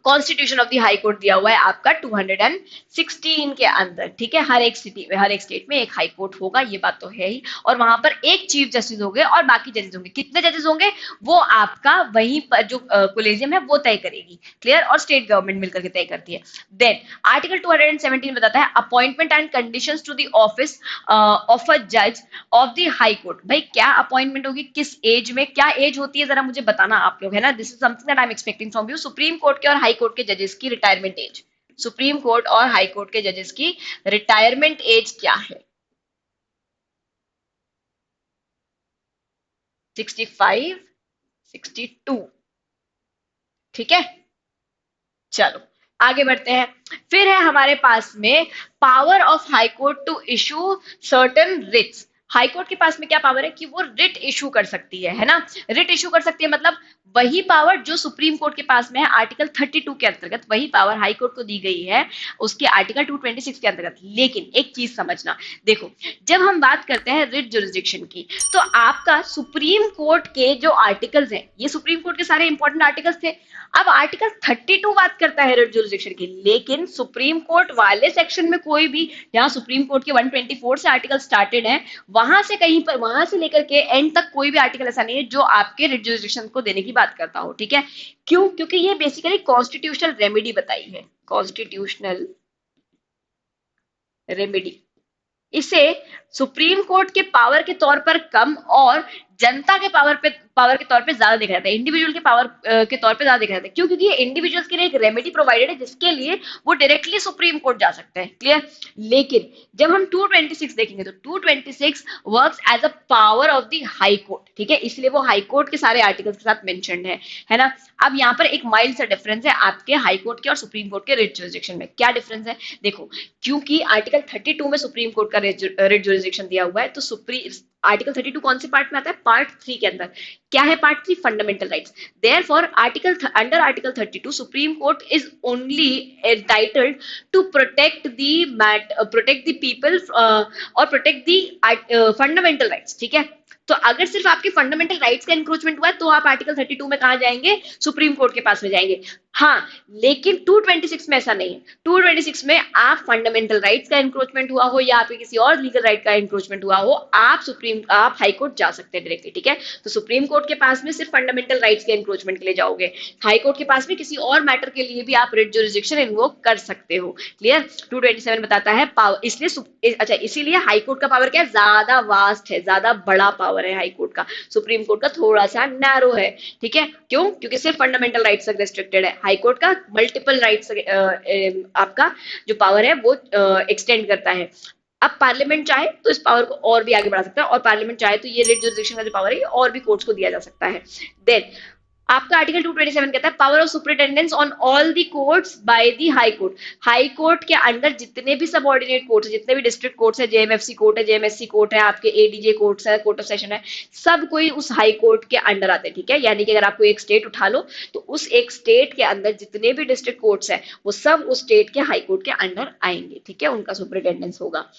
constitution of the high court दिया हुआ है आपका 216 के अंदर, ठीक है। हर एक सिटी में, हर एक स्टेट में एक हाई कोर्ट होगा, ये बात तो है ही। और वहां पर एक चीफ जस्टिस होंगे और बाकी जजेस होंगे। कितने जजेस होंगे वो आपका वहीं पर जो कोलेजियम है वो तय करेगी, क्लियर। और स्टेट गवर्नमेंट मिलकर के तय करती है। देन आर्टिकल 217 बताता है appointment and conditions to the office of a जज ऑफ द हाई कोर्ट। भाई क्या अपॉइंटमेंट होगी, किस एज में, क्या एज होती है, जरा मुझे बताना आप लोग, है ना। This is something that I am expecting from you. Supreme court के और हाई कोर्ट के जजेस की रिटायरमेंट एज, सुप्रीम कोर्ट और हाई कोर्ट के जजेस की रिटायरमेंट एज क्या है? 65, 62, ठीक है। चलो आगे बढ़ते हैं। फिर है हमारे पास में power of high court to issue certain writs. High court के पास में क्या पावर है कि वो रिट इशू कर सकती है ना। रिट इशू कर सकती है मतलब वही पावर जो सुप्रीम कोर्ट के पास में है आर्टिकल 32 के अंतर्गत, वही पावर हाई कोर्ट को दी गई है उसके आर्टिकल 226 के अंतर्गत। लेकिन एक चीज समझना, देखो जब हम बात करते हैं रिट जुरिस्डिक्शन की, तो आपका सुप्रीम कोर्ट के जो आर्टिकल्स हैं, ये सुप्रीम कोर्ट के सारे इंपॉर्टेंट आर्टिकल्स थे। अब आर्टिकल 32 बात करता है रिट जुरिस्डिक्शन की, लेकिन सुप्रीम कोर्ट वाले सेक्शन में कोई भी, जहां सुप्रीम कोर्ट के 124 से आर्टिकल स्टार्टेड है, वहां से कहीं पर, वहां से लेकर के एंड तक कोई भी आर्टिकल ऐसा नहीं है जो आपके रिट जुरिस्डिक्शन को देने की बात करता हो, ठीक है। क्यों? क्योंकि ये बेसिकली कॉन्स्टिट्यूशनल रेमेडी बताई है, कॉन्स्टिट्यूशनल रेमेडी। इसे सुप्रीम कोर्ट के पावर के तौर पर कम और जनता के पावर के तौर पे ज्यादा देखा जाता है, इंडिविजुअल के पावर के तौर पे ज्यादा देखा जाता है। क्यों? क्योंकि ये इंडिविजुअल्स के लिए एक रेमेडी प्रोवाइडेड है जिसके लिए वो डायरेक्टली सुप्रीम कोर्ट जा सकते हैं, क्लियर। लेकिन जब हम 226 देखेंगे तो 226 works as a power of the high court, ठीक है, इसलिए वो हाई कोर्ट के सारे आर्टिकल्स के साथ मेंशन्ड है ना। अब यहाँ पर एक माइल्ड सा डिफरेंस है आपके हाई कोर्ट के और सुप्रीम कोर्ट के रिट जुरिस्डिक्शन में। क्या डिफरेंस है? देखो, क्योंकि आर्टिकल 32 में सुप्रीम कोर्ट का रिट जुरिस्डिक्शन दिया हुआ है, तो आर्टिकल 32 कौन से पार्ट में आता है? पार्ट 3 के अंदर। क्या है part 3? Fundamental rights. Therefore under article 32 supreme court is only entitled to protect the people और प्रोटेक्ट द फंडामेंटल राइट्स, ठीक है। तो अगर सिर्फ आपके फंडामेंटल राइट्स का इंक्रोचमेंट हुआ है तो आप आर्टिकल 32 में कहा जाएंगे? सुप्रीम कोर्ट के पास में जाएंगे। हाँ, लेकिन 226 में ऐसा नहीं है। 226 में आप फंडामेंटल राइट्स का इंक्रोचमेंट हुआ हो या आपके किसी और लीगल राइट का इंक्रोचमेंट हुआ हो, आप हाई कोर्ट जा सकते हैं डायरेक्टली, ठीक है। तो सुप्रीम कोर्ट के पास में सिर्फ फंडामेंटल राइट्स के इंक्रोचमेंट के लिए जाओगे, हाई कोर्ट के पास में किसी और मैटर के लिए भी आप रिट जुरिस्डिक्शन इन्वोक कर सकते हो, क्लियर। 227 बताता है पावर, इसलिए अच्छा, इसीलिए हाई कोर्ट का पावर क्या है? ज्यादा वास्ट है, ज्यादा बड़ा पावर है हाई कोर्ट का। सुप्रीम कोर्ट का थोड़ा सा नैरो है, ठीक है। क्यों? क्योंकि सिर्फ फंडामेंटल राइट्स तक रेस्ट्रिक्टेड है। हाई कोर्ट का मल्टीपल राइट्स आपका जो पावर है वो एक्सटेंड करता है। अब पार्लियामेंट चाहे तो इस पावर को और भी आगे बढ़ा सकता है, और पार्लियामेंट चाहे तो ये रिट जुरिस्डिक्शन का जो पावर है ये और भी कोर्ट्स को दिया जा सकता है। देन आपका आर्टिकल 227 कहता है power of superintendence on all the courts by the high court. High court के अंडर जितने भी सबऑर्डिनेट कोर्ट्स, जितने भी डिस्ट्रिक्ट कोर्ट्स है, जेएमएफसी कोर्ट है, जेएमएससी कोर्ट है, आपके एडीजे कोर्ट्स है, कोर्ट ऑफ सेशन है, सब कोई उस हाई कोर्ट के अंडर आते हैं, ठीक है। यानी कि अगर आपको एक स्टेट उठा लो तो उस एक स्टेट के अंदर जितने भी डिस्ट्रिक्ट कोर्ट्स है वो सब उस स्टेट के हाई कोर्ट के अंडर आएंगे, ठीक है, उनका सुपरिटेंडेंस होगा।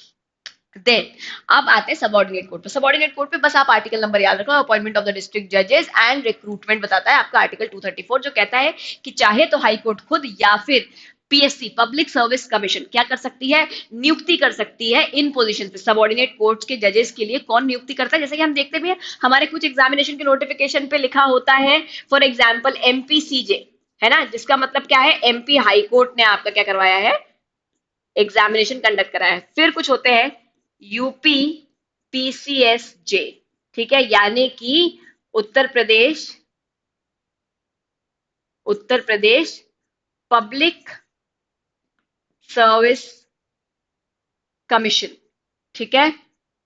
देन अब आते हैं सबऑर्डिनेट कोर्ट पे। सबऑर्डिनेट कोर्ट पे बस आप आर्टिकल नंबर याद रखो, अपॉइंटमेंट ऑफ द डिस्ट्रिक्ट जजेस एंड रिक्रूटमेंट बताता है आपका आर्टिकल 234, जो कहता है कि चाहे तो हाई कोर्ट खुद या फिर पीएससी पब्लिक सर्विस कमीशन क्या कर सकती है? नियुक्ति कर सकती है इन पोजीशन पे। सबऑर्डिनेट कोर्ट्स के जजेस के लिए कौन नियुक्ति करता है? जैसे कि हम देखते भी हैं हमारे कुछ एग्जामिनेशन के नोटिफिकेशन पे लिखा होता है, फॉर एग्जाम्पल एमपीसीजे, है ना, जिसका मतलब क्या है? एमपी हाई कोर्ट ने आपका क्या करवाया है? एग्जामिनेशन कंडक्ट कराया है। फिर कुछ होते हैं यूपी पीसीएसजे, ठीक है, यानी कि Uttar Pradesh public service commission, ठीक है।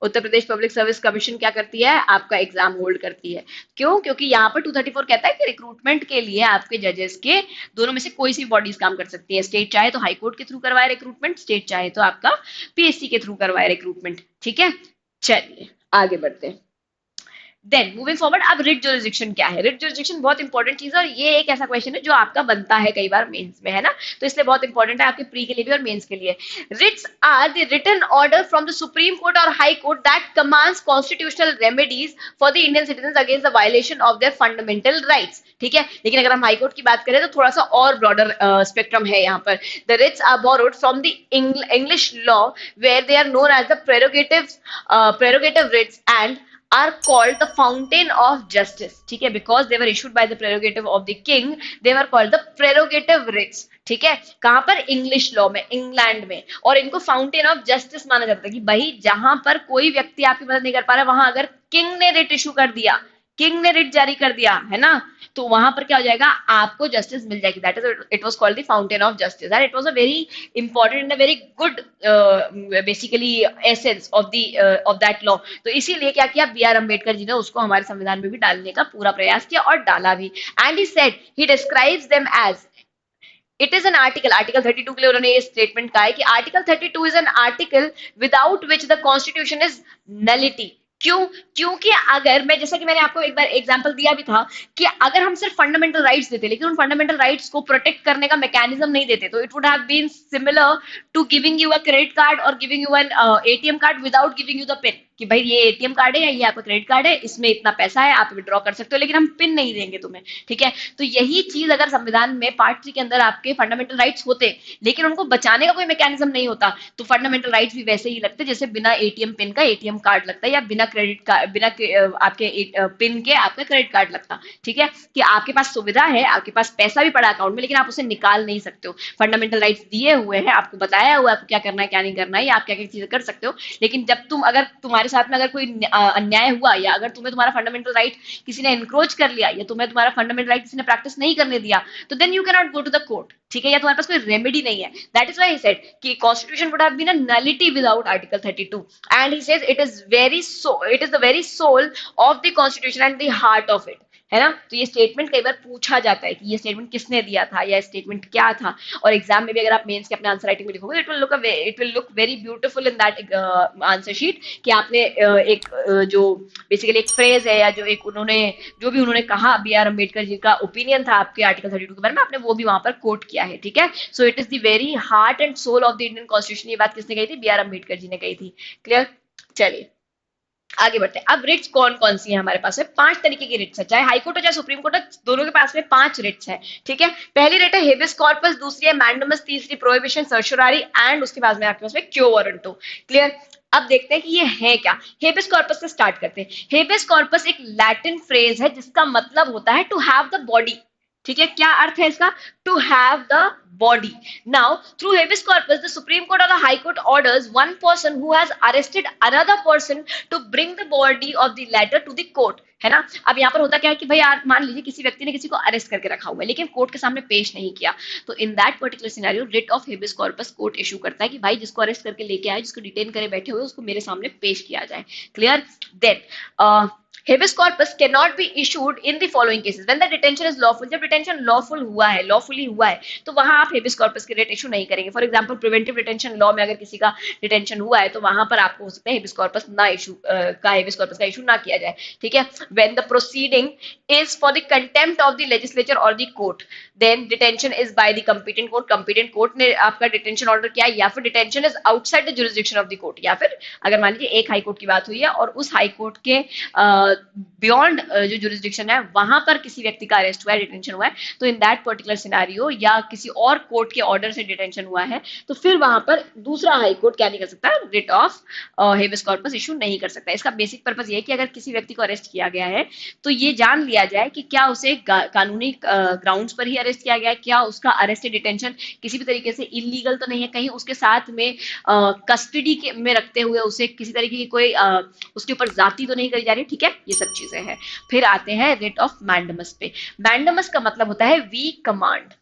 Uttar Pradesh public service commission क्या करती है? आपका एग्जाम होल्ड करती है। क्यों? क्योंकि यहाँ पर 234 कहता है कि रिक्रूटमेंट के लिए आपके जजेस के दोनों में से कोई सी बॉडीज काम कर सकती है। स्टेट चाहे तो हाई कोर्ट के थ्रू करवाए रिक्रूटमेंट, स्टेट चाहे तो आपका पीएससी के थ्रू करवाए रिक्रूटमेंट, ठीक है। चलिए आगे बढ़ते हैं। देन मूविंग फॉरवर्ड, अब रिट जुरिसडिक्शन क्या है? रिट जुरिसडिक्शन बहुत इंपॉर्टेंट चीज है और ये एक ऐसा क्वेश्चन है जो आपका बनता है कई बार मेंस में, है ना, तो इसलिए बहुत इंपॉर्टेंट है आपके प्री के लिए भी और मेंस के लिए। Writs are the written order from the supreme court और high court that commands constitutional remedies for the Indian citizens against the violation of their fundamental rights, ठीक है। लेकिन अगर हम हाई कोर्ट की बात करें तो थोड़ा सा और ब्रॉडर स्पेक्ट्रम है यहाँ पर। The writs are borrowed from the English law where they are known as the prerogative writs and are called the fountain of justice, ठीक है, because they were issued by the prerogative of the king, they were called the prerogative writs, ठीक है। कहां पर? English law में, England में, और इनको फाउंटेन ऑफ जस्टिस माना जाता है कि भाई जहां पर कोई व्यक्ति आपकी मदद नहीं कर पा रहा, वहां अगर किंग ने रिट इशू कर दिया, किंग ने रिट जारी कर दिया, है ना, तो वहां पर क्या हो जाएगा, आपको जस्टिस मिल जाएगी। That is, it was called the fountain of justice and it was a very important and a very good basically essence of that law. तो इसीलिए क्या किया बी आर अम्बेडकर जी ने उसको हमारे संविधान में भी डालने का पूरा प्रयास किया और डाला भी। And he said, he describes them as, it is an article, article 32 के लिए उन्होंने ये स्टेटमेंट कहा है कि article 32 is an article without which the constitution is nullity. क्यों? क्योंकि अगर मैं, जैसा कि मैंने आपको एक बार एग्जांपल दिया भी था कि अगर हम सिर्फ फंडामेंटल राइट्स देते लेकिन उन फंडामेंटल राइट्स को प्रोटेक्ट करने का मैकेनिज्म नहीं देते, तो it would have been similar to giving you a credit card or giving you an ATM card without giving you the PIN, कि भाई ये एटीएम कार्ड है या ये आपका क्रेडिट कार्ड है, इसमें इतना पैसा है, आप विड्रॉ कर सकते हो, लेकिन हम पिन नहीं देंगे तुम्हें, ठीक है। तो यही चीज अगर संविधान में पार्ट 3 के अंदर आपके फंडामेंटल राइट्स होते लेकिन उनको बचाने का कोई मैकेनिज्म नहीं होता, तो फंडामेंटल राइट्स भी वैसे ही लगते जैसे बिना एटीएम पिन का एटीएम कार्ड लगता है या बिना क्रेडिट कार्ड, बिना आपके पिन के आपका क्रेडिट कार्ड लगता, ठीक है। कि आपके पास सुविधा है, आपके पास पैसा भी पड़ा अकाउंट में, लेकिन आप उसे निकाल नहीं सकते हो। फंडामेंटल राइट्स दिए हुए हैं, आपको बताया हुआ है आपको क्या करना है क्या नहीं करना है, या आप क्या क्या चीजें कर सकते हो, लेकिन जब तुम, अगर तुम्हारे साथ में अगर कोई अन्याय हुआ या अगर तुम्हें तुम्हारा फंडामेंटल राइट किसी ने एनक्रोच कर लिया या तुम्हें तुम्हारा फंडामेंटल राइट किसी ने प्रैक्टिस नहीं करने दिया, तो then you can not go to the court, ठीक है, या तुम्हारे पास कोई रेमेडी नहीं है। That is why he said कि constitution would have been a nullity without article 32 and he says it is very so, it is the very soul of the constitution and the heart of it, है ना। तो ये statement कई बार पूछा जाता है कि ये स्टेटमेंट किसने दिया था या स्टेटमेंट क्या था, और एग्जाम में भी अगर आप मेंस के अपने आंसर राइटिंग में लिखोगे it will look very beautiful in that answer sheet कि आपने एक जो बेसिकली एक फ्रेज है या जो एक उन्होंने जो भी उन्होंने कहा, बी आर अम्बेडकर जी का ओपिनियन था आपके आर्टिकल 32 के बारे में, आपने वो भी वहां पर कोट किया है, ठीक है। So it is the very heart and soul of the Indian constitution. ये बात किसने कही थी? बी आर अम्बेडकर जी ने कही थी। क्लियर? चलिए आगे बढ़ते हैं। अब रिट्स कौन कौन सी है हमारे पास है? 5 तरीके की रिट्स है, चाहे हाई कोर्ट हो चाहे सुप्रीम कोर्ट हो, दोनों के पास में 5 रिट्स है, ठीक है। पहली रिट है हेबियस कॉर्पस, दूसरी है मैंडेमस, तीसरी प्रोहिबिशन सर्चुरारी एंड उसके बाद में आपके पास में क्यो वारंटो। क्लियर? अब देखते हैं कि ये है क्या। हेबियस कॉर्पस से स्टार्ट करते हैं। हेबियस कॉर्पस एक लैटिन फ्रेज है जिसका मतलब होता है टू हैव द बॉडी, ठीक है। क्या अर्थ है इसका? To have the body. Now, through habeas corpus, the Supreme Court or the High Court orders one person who has arrested another person to bring the body of the latter to the court. है ना। अब यहाँ पर होता क्या है कि भाई मान लीजिए किसी व्यक्ति ने किसी को अरेस्ट करके रखा हुआ है लेकिन कोर्ट के सामने पेश नहीं किया, तो in that particular scenario writ of habeas corpus court issue करता है कि भाई जिसको अरेस्ट करके लेके आए, जिसको डिटेन करे बैठे हुए, उसको मेरे सामने पेश किया जाए। Clear? Then habeas corpus cannot be issued in the following cases when the detention is lawful। जब डिटेंशन लॉफुल हुआ है, लॉफुली हुआ है, तो वहां आप हेबियस कॉर्पस के रेट इशू नहीं करेंगे। For example preventive detention law में अगर किसी का डिटेंशन हुआ है तो वहां पर आपको हो सकता है हेबियस कॉर्पस ना इशू का हेबियस कॉर्पस का इशू ना किया जाए, ठीक है। when the proceeding is for the contempt of the legislature or the court, then detention is by the competent court। competent court ने आपका डिटेंशन ऑर्डर किया, या फिर detention is outside the jurisdiction of the court, या फिर अगर मान लीजिए एक हाई कोर्ट की बात हुई है और उस हाई कोर्ट के बियॉन्ड जो जुरिसडिक्शन है वहां पर किसी व्यक्ति का अरेस्ट हुआ है, डिटेंशन हुआ है, तो इन दैट पर्टिकुलर सिनेरियो या किसी और कोर्ट के ऑर्डर से डिटेंशन हुआ है, तो फिर वहां पर दूसरा हाई कोर्ट क्या नहीं कर सकता? Writ of habeas corpus issue नहीं कर सकता। इसका बेसिक पर्पस ये है कि अगर किसी व्यक्ति को अरेस्ट किया गया है तो ये जान लिया जाए कि क्या उसे कानूनी ग्राउंड्स पर ही अरेस्ट किया गया है, क्या उसका अरेस्ट डिटेंशन किसी भी तरीके से इलीगल तो नहीं है, कहीं उसके साथ में कस्टडी में रखते हुए उसे किसी तरीके की कोई उसके ऊपर जाति तो नहीं करी जा रही, ठीक है। ये सब चीजें हैं। फिर आते हैं रिट ऑफ मैंडेमस पे। मैंडेमस का मतलब होता है वी कमांड,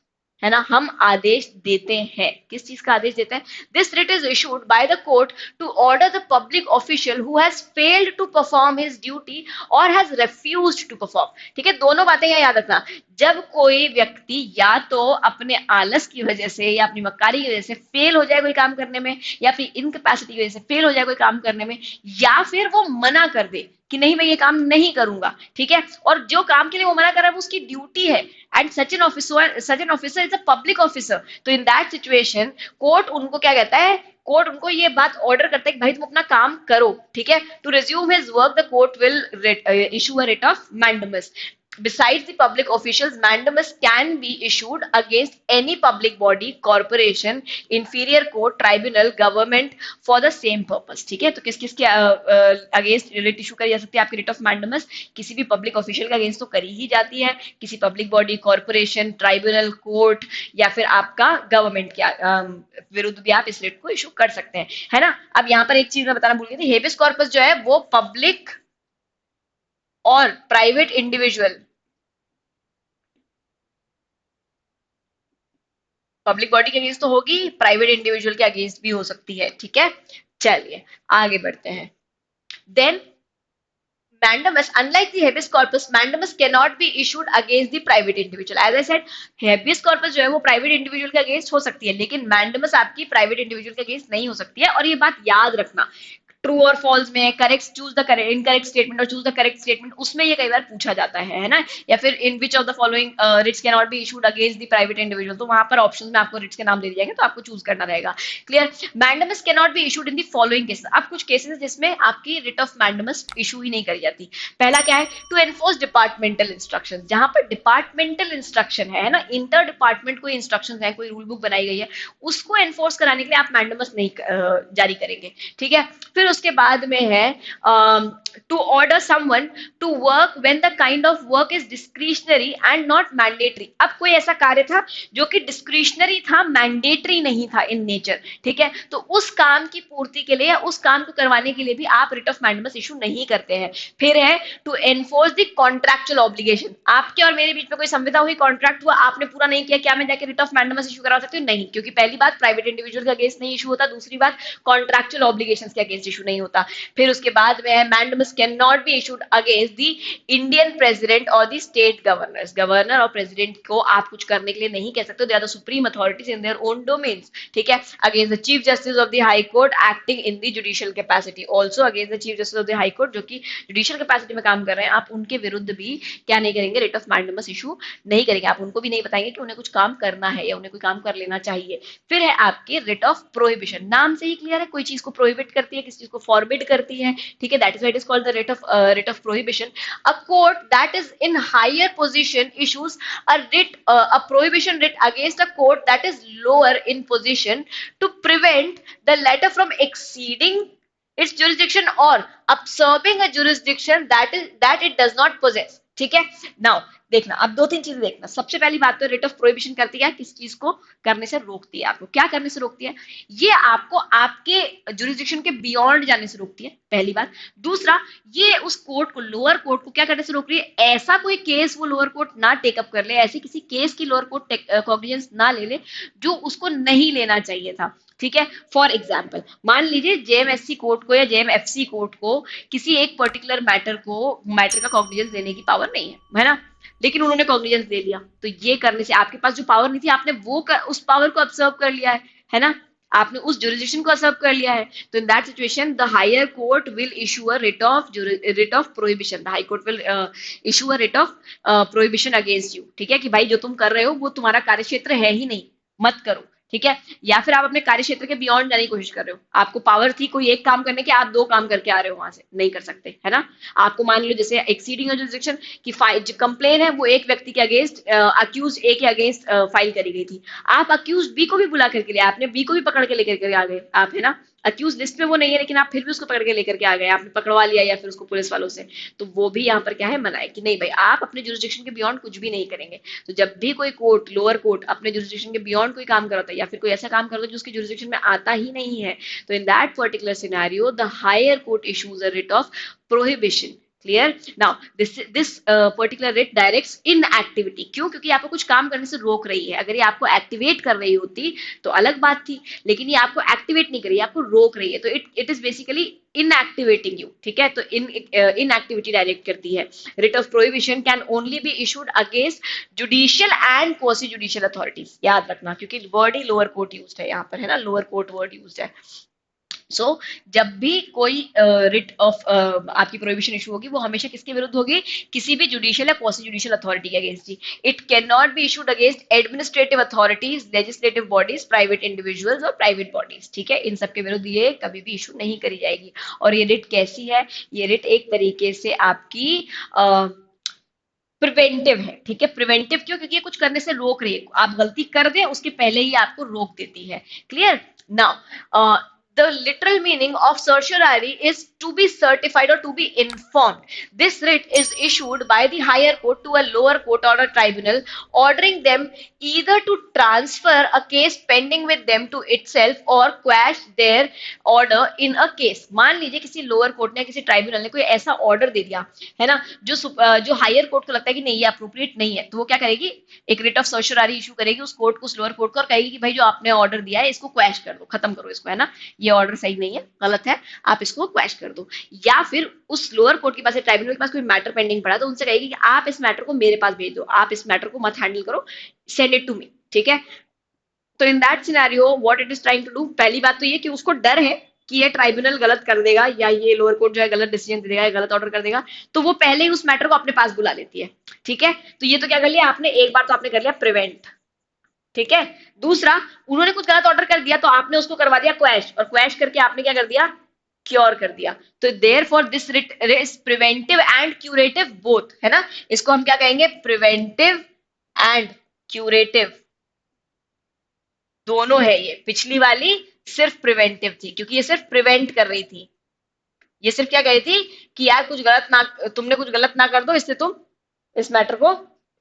है ना, हम आदेश देते हैं। किस चीज का आदेश देते हैं? This writ is issued by the court to order the public official who has failed to perform his duty और हैज रिफ्यूज्ड टू परफॉर्म, ठीक है। दोनों बातें यहाँ याद रखना। जब कोई व्यक्ति या तो अपने आलस की वजह से या अपनी मक्कारी की वजह से फेल हो जाए कोई काम करने में, या फिर इनकैपेसिटी की वजह से फेल हो जाए कोई काम करने में, या फिर वो मना कर दे कि नहीं मैं ये काम नहीं करूंगा, ठीक है, और जो काम के लिए वो मना कर रहा है वो उसकी ड्यूटी है, and such an officer is a public officer. तो इन दैट सिचुएशन कोर्ट उनको क्या कहता है, कोर्ट उनको ये बात ऑर्डर करता है कि भाई तुम अपना काम करो, ठीक है। To resume his work the court will issue a writ of mandamus. Besides the public officials, mandamus can be issued against any public body, corporation, inferior court, tribunal, government for the same purpose. ठीक है, तो किस किस के against writ issue करी जा सकती है आपकी रिट ऑफ मैंडमस? किसी भी पब्लिक ऑफिशियल के अगेंस्ट तो करी ही जाती है, किसी public body, corporation, tribunal, court या फिर आपका गवर्नमेंट के विरुद्ध भी आप इस रिट को इशू कर सकते हैं, है ना। अब यहाँ पर एक चीज मैं बताना भूल गई थी, हेबियस कॉर्पस जो है वो पब्लिक और प्राइवेट इंडिविजुअल, पब्लिक बॉडी के अगेंस्ट तो होगी, प्राइवेट इंडिविजुअल के अगेंस्ट भी हो सकती है, ठीक है। चलिए आगे बढ़ते हैं। Then mandamus, unlike the habeas corpus, mandamus cannot be issued against the private individual. As I said, habeas corpus जो है वो प्राइवेट इंडिविजुअल के अगेंस्ट हो सकती है, लेकिन mandamus आपकी प्राइवेट इंडिविजुअल के अगेंस्ट नहीं हो सकती है। और ये बात याद रखना, ट्रू और फॉल्स में correct choose the correct incorrect statement और चूज द करेक्ट स्टेटमेंट, उसमें ये कई बार पूछा जाता है ना। या फिर in which of the following writs can not be issued against the private individual, तो वहां पर ऑप्शन में आपको रिट्स के नाम दे दिया जाएगा, तो आपको चूज करना रहेगा। Clear. Mandamus can not be issued in the following cases. अब कुछ केसेस जिसमें आपकी रिट ऑफ मैंडमस इशू ही नहीं करी जाती। पहला क्या है, टू एनफोर्स डिपार्टमेंटल इंस्ट्रक्शन, जहां पर डिपार्टमेंटल इंस्ट्रक्शन है ना, इंटर डिपार्टमेंट कोई इंस्ट्रक्शन है, कोई रूल बुक बनाई गई है, उसको एनफोर्स कराने के लिए आप मैंडमस नहीं जारी करेंगे, ठीक है। फिर उसके बाद में है to order someone to work when the kind of work is discretionary and not mandatory. अब कोई ऐसा कार्य था जो कि डिस्क्रिशनरी था, मैंडेटरी नहीं था इन नेचर, ठीक है, तो उस काम की पूर्ति के लिए या उस काम को करवाने के लिए भी आप रिट ऑफ मैंडमस इशू नहीं करते हैं। फिर है to enforce the contractual obligation, आपके और मेरे बीच में कोई संविदा हुई, कॉन्ट्रैक्ट हुआ, आपने पूरा नहीं किया, क्या मैं जाके रिट ऑफ मैंडमस इशू करा सकती हूँ? नहीं, क्योंकि पहली बात प्राइवेट इंडिविजुअल के अगेंस्ट नहीं इशू होता, दूसरी बात कॉन्ट्रैक्चुअल ऑब्लिगेशंस के अगेंस्ट इशू नहीं होता। फिर उसके बाद में है mandamus can not be issued against the Indian president और द स्टेट गवर्नर्स। गवर्नर और प्रेसिडेंट को आप कुछ करने के लिए नहीं कह सकते, they are the supreme authorities in their own domains, ठीक है। Against the chief justice of the high court acting in the judicial capacity, also against the chief justice of the high court जो कि judicial capacity में काम कर रहे हैं, आप उनके विरुद्ध भी क्या नहीं करेंगे, रिट ऑफ मैंडमस इशू नहीं करेंगे। आप उनको भी नहीं बताएंगे कि उन्हें कुछ काम करना है या उन्हें कोई काम कर लेना चाहिए। फिर है आपकी रिट ऑफ प्रोहिबिशन, नाम से ही क्लियर है, कोई चीज को प्रोहिबिट करती है, किसी चीज को फॉरबिड करती है, ठीक है, that is why it is called the writ of prohibition. A court that is in higher position issues a prohibition writ against a court that is lower in position to prevent the latter from exceeding its jurisdiction or usurping a jurisdiction that it does not possess, ठीक है। Now देखना, अब दो तीन चीजें देखना। सबसे पहली बात तो रिट ऑफ प्रोहिबिशन करती है, किस चीज को करने से रोकती है, आपको क्या करने से रोकती है, ये आपको आपके जुरिस्डिक्शन के बियॉन्ड जाने से रोकती है, पहली बात। दूसरा, ये उस कोर्ट को, लोअर कोर्ट को क्या करने से रोक रही है, ऐसा कोई केस वो लोअर कोर्ट ना टेकअप कर ले, ऐसे किसी केस की लोअर कोर्ट कॉग्निजेंस ना ले ले जो उसको नहीं लेना चाहिए था, ठीक है। फॉर एग्जाम्पल, मान लीजिए जेएमएससी कोर्ट को या जेएमएफसी कोर्ट को किसी एक पर्टिकुलर मैटर का कॉग्निजेंस देने की पावर नहीं है ना, लेकिन उन्होंने कॉग्निजेंस दे दिया, तो ये करने से आपके पास जो पावर नहीं थी, आपने उस पावर को ऑब्जर्व कर लिया है ना, आपने उस जुरिस्डिक्शन को ऑब्जर्व कर लिया है। तो in that situation the higher court will issue a writ of prohibition, the high court will issue a writ of prohibition against you, ठीक है, कि भाई जो तुम कर रहे हो वो तुम्हारा कार्यक्षेत्र है ही नहीं, मत करो, ठीक है। या फिर आप अपने कार्य क्षेत्र के बियॉन्ड जाने की कोशिश कर रहे हो, आपको पावर थी कोई एक काम करने की, आप दो काम करके आ रहे हो वहां से, नहीं कर सकते, है ना। आपको मान लो जैसे एक्सीडिंग जुरिस्डिक्शन की जो कंप्लेन है वो एक व्यक्ति के अगेंस्ट, अक्यूज ए के अगेंस्ट फाइल करी गई थी, आप अक्यूज बी को भी बुला करके लिए, आपने बी को भी पकड़ के लेकर आ गए आप, है ना, अक्यूज लिस्ट में वो नहीं है लेकिन आप फिर भी उसको पकड़ के लेकर के आ गए, आपने पकड़वा लिया या फिर उसको पुलिस वालों से, तो वो भी यहाँ पर क्या है, मना है कि नहीं भाई आप अपने जुरिस्डिक्शन के बियॉन्ड कुछ भी नहीं करेंगे। तो जब भी कोई कोर्ट, लोअर कोर्ट अपने जुरिस्डिक्शन के बियॉन्ड कोई काम करता है या फिर कोई ऐसा काम करता है जो उसके जुरिस्डिक्शन में आता ही नहीं है, तो in that particular scenario the higher court issues a writ of prohibition. Clear. Now this particular writ directs inactivity, क्यों, क्योंकि आपको कुछ काम करने से रोक रही है। अगर ये आपको एक्टिवेट कर रही होती तो अलग बात थी, लेकिन ये आपको एक्टिवेट नहीं कर रही है, आपको रोक रही है, तो इट इज बेसिकली इनएक्टिवेटिंग यू, ठीक है। तो इनएक्टिविटी डायरेक्ट करती है। Writ of prohibition can only B issued against judicial and quasi judicial authorities, याद रखना, क्योंकि वर्ड ही लोअर कोर्ट यूज्ड है यहाँ पर, है ना, लोअर कोर्ट वर्ड यूज्ड है। जब भी कोई रिट ऑफ आपकी प्रोहिबिशन इशू होगी वो हमेशा किसके विरुद्ध होगी, किसी भी जुडिशियल या क्वासी जुडिशियल अथॉरिटी के against he. It can not be issued against administrative authorities, legislative bodies, private individuals और प्राइवेट बॉडीज, ठीक है, इन सबके विरुद्ध ये कभी भी इशू नहीं करी जाएगी। और ये रिट कैसी है, ये रिट एक तरीके से आपकी प्रिवेंटिव है, ठीक है। प्रिवेंटिव क्यों, क्योंकि ये कुछ करने से रोक रही है, आप गलती कर दें उसके पहले ही आपको रोक देती है। Clear now, the literal meaning of certiorari is to be certified or to be informed. This writ is issued by the higher court to a lower court or a tribunal, ordering them either to transfer a case pending with them to itself or quash their order in a case. मान लीजिए किसी lower court ने, किसी tribunal ने कोई ऐसा order दे दिया है ना, जो हायर कोर्ट को लगता है कि नहीं ये अप्रोप्रिएट नहीं है, तो वो क्या करेगी, एक रिट ऑफ सर्टिorari इशू करेगी उस कोर्ट को, उस लोअर कोर्ट को, और कहेगी कि भाई जो आपने ऑर्डर दिया है इसको क्वैश कर दो, खत्म करो इसको, है ना, ये ऑर्डर सही नहीं है, गलत है, आप इसको क्वैश कर दो। या फिर उस लोअर कोर्ट के पास, ट्राइब्यूनल के पास कोई मैटर पेंडिंग पड़ा तो उनसे कहेगी कि आप इस मैटर को मेरे पास भेज दो, आप इस मैटर को मत हैंडल करो, सेंड इट टू मी, ठीक है। तो in that scenario what it is trying to do, पहली बात तो ये कि उसको डर है कि ये ट्राइब्यूनल गलत कर देगा या ये लोअर कोर्ट जो है गलत डिसीजन दे देगा या गलत ऑर्डर कर देगा, तो वो पहले ही उस मैटर को अपने पास बुला लेती है, ठीक है। तो ये तो क्या कर लिया आपने, एक बार तो आपने कर लिया प्रिवेंट, ठीक है। दूसरा, उन्होंने कुछ गलत ऑर्डर कर दिया तो आपने उसको करवा दिया क्वैश, और क्वैश करके आपने क्या कर दिया, क्योर कर दिया। तो therefore this writ is preventive and curative both, है ना, इसको हम क्या कहेंगे, प्रिवेंटिव एंड क्यूरेटिव दोनों है। ये पिछली वाली सिर्फ प्रिवेंटिव थी क्योंकि ये सिर्फ प्रिवेंट कर रही थी, ये सिर्फ क्या कह रही थी कि यार कुछ गलत ना, तुमने कुछ गलत ना कर दो, इससे तुम इस मैटर को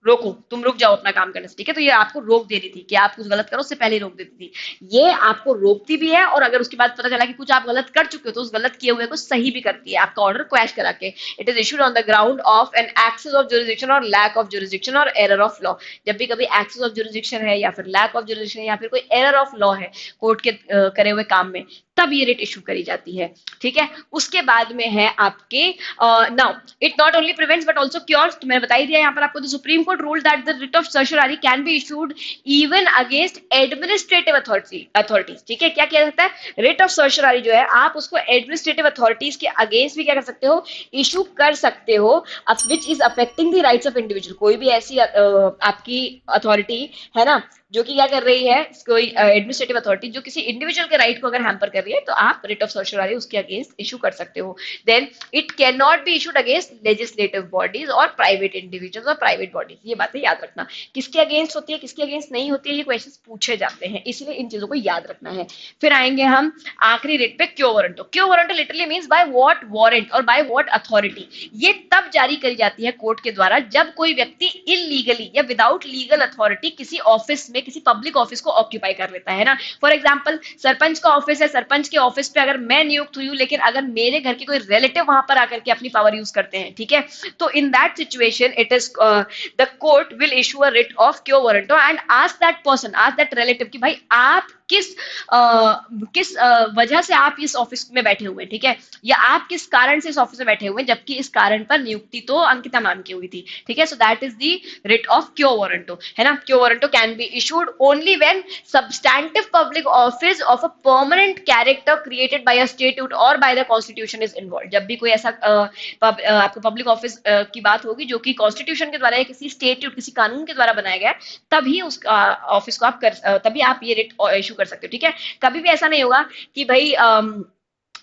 रोको, तुम रुक जाओ अपना काम करने से, ठीक है। तो ये आपको रोक दे रही थी कि आप कुछ गलत करो, उससे पहले ही रोक देती थी। ये आपको रोकती भी है, और अगर उसके बाद पता चला कि कुछ आप गलत कर चुके हो तो उस गलत किए हुए को सही भी करती है, आपका ऑर्डर क्वैश करा के। It is issued on the ground of an excess of jurisdiction और लैक ऑफ जुरिसडिक्शन और एरर ऑफ लॉ। जब भी कभी एक्सेस ऑफ जुरिसडिक्शन है या फिर लैक ऑफ जुरिसडिक्शन या फिर कोई एरर ऑफ लॉ है कोर्ट के करे हुए काम में, तब ये रिट इशू करी जाती है, ठीक है। उसके बाद में है आपके now it not only prevents but also cures, तो मैंने बता ही दिया यहाँ पर आपको, the supreme court ruled that the writ of certiorari can be issued even against administrative authorities, ठीक है। क्या किया जाता है, रिट ऑफ सर्टिorari जो है आप उसको एडमिनिस्ट्रेटिव अथॉरिटीज के अगेंस्ट भी क्या कर सकते हो, इशू कर सकते हो, which is affecting the rights of individual. कोई भी ऐसी आपकी अथॉरिटी है ना जो कि क्या कर रही है, कोई एडमिनिस्ट्रेटिव अथॉरिटी जो किसी इंडिविजुअल के राइट को अगर हैम्पर कर रही है, तो आप रिट ऑफ सर्टिorari उसके अगेंस्ट इशू कर सकते हो। Then it can not be issued against legislative bodies और प्राइवेट इंडिविजुअल्स और प्राइवेट बॉडीज। ये बातें याद रखना, किसके अगेंस्ट होती है किसके अगेंस्ट नहीं होती है, ये क्वेश्चन पूछे जाते हैं, इसलिए इन चीजों को याद रखना है। फिर आएंगे हम आखिरी रिट पे, क्यो वारंटो। क्यो warranto literally means by what warrant और बाय व्हाट अथॉरिटी। ये तब जारी करी जाती है कोर्ट के द्वारा जब कोई व्यक्ति इलीगली या विदाउट लीगल अथॉरिटी किसी ऑफिस में, किसी पब्लिक ऑफिस को ऑक्यूपाई कर लेता है ना। फॉर एग्जांपल, सरपंच का ऑफिस है, सरपंच के ऑफिस पे अगर मैं नियुक्त हुई हूं, लेकिन अगर मेरे घर के कोई रिलेटिव वहां पर आकर के अपनी पावर यूज करते हैं, ठीक है, तो in that situation it is the court will issue a writ of क्यो warranto and ask that person, ask that relative कि भाई आप किस वजह से आप इस ऑफिस में बैठे हुए हैं, ठीक है, या आप किस कारण से इस ऑफिस में बैठे हुए हैं, जबकि इस कारण पर नियुक्ति तो अंकिता मैम की हुई थी, ठीक है। सो that is the writ of क्यो वारंटो, है ना। क्यो warranto can be issued only when substantive public office of a permanent character created by a statute or by the constitution is involved। जब भी कोई ऐसा आपको पब्लिक ऑफिस की बात होगी जो कि कॉन्स्टिट्यूशन के द्वारा या किसी स्टेट्यूट, किसी कानून के द्वारा बनाया गया है, तभी उस ऑफिस को आप तभी आप ये रिट इशू कर सकते हो, ठीक है। कभी भी ऐसा नहीं होगा कि भाई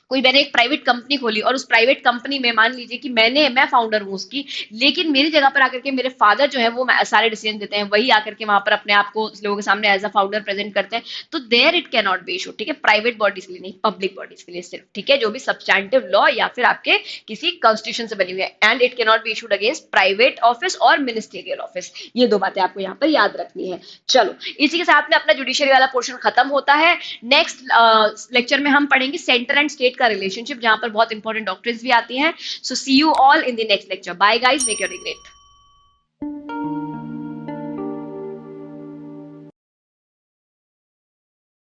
कोई मैंने एक प्राइवेट कंपनी खोली और उस प्राइवेट कंपनी में मान लीजिए कि मैं फाउंडर हूं उसकी, लेकिन मेरी जगह पर आकर के मेरे फादर जो है वो सारे डिसीजन देते हैं, वही आकर के वहां पर अपने आप को लोगों के सामने एज अ फाउंडर प्रेजेंट करते हैं, तो there it can not be issued, ठीक है। प्राइवेट बॉडीज के लिए नहीं, पब्लिक बॉडीज के लिए सिर्फ, ठीक है, जो भी सब्सटैंटिव लॉ या फिर आपके किसी कॉन्स्टिट्यूशन से बनी हुई है। And it can not be issued against private office और मिनिस्टेरियल ऑफिस। ये दो बातें आपको यहाँ पर याद रखनी है। चलो, इसी के साथ में अपना जुडिशरी वाला पोर्शन खत्म होता है। नेक्स्ट लेक्चर में हम पढ़ेंगे सेंटर एंड स्टेट का रिलेशनशिप, जहां पर बहुत इंपॉर्टेंट डॉक्ट्रिन्स भी आती हैं। So see you all in the next lecture. Bye guys, make your day great.